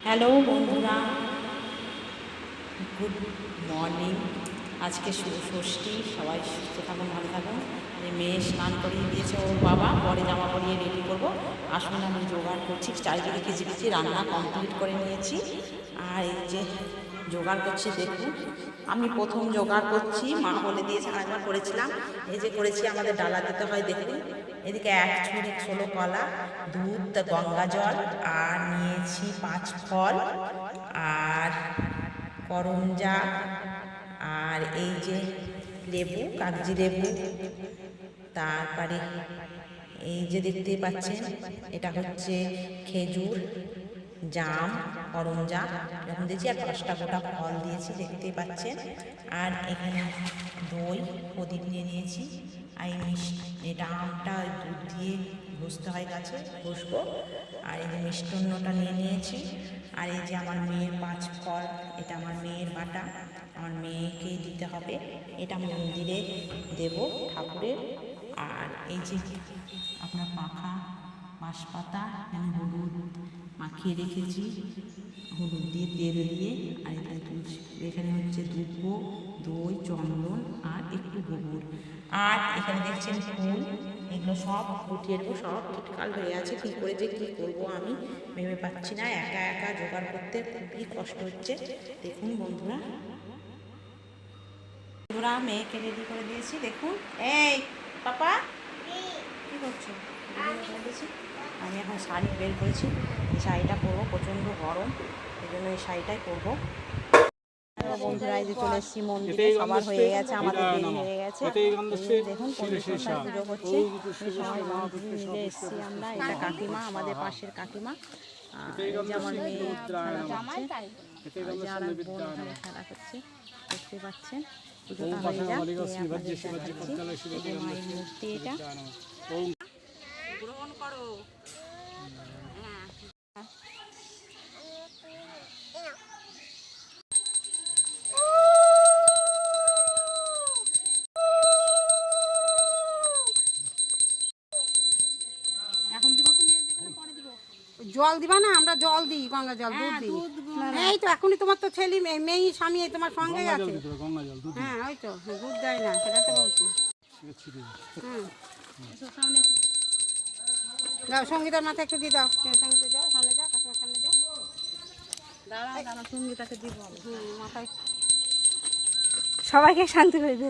Hello বন্ধুরা, good morning. আজকে ষষ্ঠী, সবাই সুস্থ থাকুন, ভালো থাকুন। মেয়ে স্নান করিয়ে দিয়েছে ওর বাবা, পরে জামা পরিয়ে রেডি করবো। আসুন আমি জোগাড় করছি, চারিদিকে খিচি রান্না কমপ্লিট করে নিয়েছি। আর এই যে জোগাড় করছি, দেখুন আমি প্রথম জোগাড় করছি, মা বলে দিয়েছে, আরেকবার করেছিলাম। এই যে করেছি, আমাদের ডালা দিতে হয়, দেখুন এদিকে 1 ঝুড়ি ছোলো কলা, দুধ, গঙ্গা জল, আর নিয়েছি 5 ফল, আর করমজা, আর এই যে লেবু, কাগজি লেবু, তারপরে এই যে দেখতেই পাচ্ছেন এটা হচ্ছে খেজুর, জাম, করমজা এরকম দিয়েছি, আর 5টা গোটা ফল দিয়েছি দেখতেই পাচ্ছেন। আর এখানে দই, প্রদীপ নিয়ে নিয়েছি। আর এটা আমটা দুধ দিয়ে ঘষতে হয়, গাছে ঘষবো। আর এই যে মিষ্টান্নটা নিয়ে নিয়েছি। আর এই যে আমার মেয়ের 5 ফল, এটা আমার মেয়ের বাটা, আমার মেয়েকেই দিতে হবে, এটা মন্দিরে দেব ঠাকুরের। আর এই যে আপনার পাখা, বাঁশপাতা, এখানে হলুদ মাখিয়ে রেখেছি, হলুদ দিয়ে তেল দিয়ে। আর এখানে হচ্ছে ধূপ, দই, চন্দন আর একটু গোবর। আর এখানে দেখছেন ফুল, এগুলো সব উঠিয়ে দেবো, সব ঠিকঠাক হয়ে আছে। কী করে যে কী করবো আমি ভেবে পাচ্ছি না, একা একা জোগাড় করতে খুবই কষ্ট হচ্ছে। দেখুন বন্ধুরা, মেয়েকে রেডি করে দিয়েছি, দেখুন। এই পাপা কী করছো? দিয়েছি আমি, এখন শাড়ি বের করেছি, এই শাড়িটা পরবো, প্রচণ্ড গরম, এই জন্য এই শাড়িটাই পরবো। বন্ধুরা এই যে চলে এসেছি মন্দিরে, সবার হয়ে গেছে, আমাদের দেরি হয়ে গেছে। দেখুন পঞ্চমী পুজো হচ্ছে, সবাই মন্দিরে মিলে এসেছি আমরা। এটা কাকিমা, আমাদের পাশের কাকিমা। এই যে আমার মেয়ে খেলা করছে, দেখতে পাচ্ছেন। পুজোটা হয়ে যাক, মায়ের মূর্তি এটা গ্রহণ করো। জল দিবা না? আমরা জল দিই, গঙ্গা জল, দুধ দিই। এই তো এখনই তোমার তো ছেলে মেয়ে স্বামী তোমার সঙ্গে আছে। হ্যাঁ ওই তো, দুধ দেয় না, সেটা তো বলছি। যাও সঙ্গীতার মাথায় একটু দিয়ে দাও, সঙ্গীতে যাও, সামনে যাও, কাকিমার সামনে যাও। দাঁড়া সঙ্গীতাকে দিব মাথায়, সবাইকে শান্তি করে দে।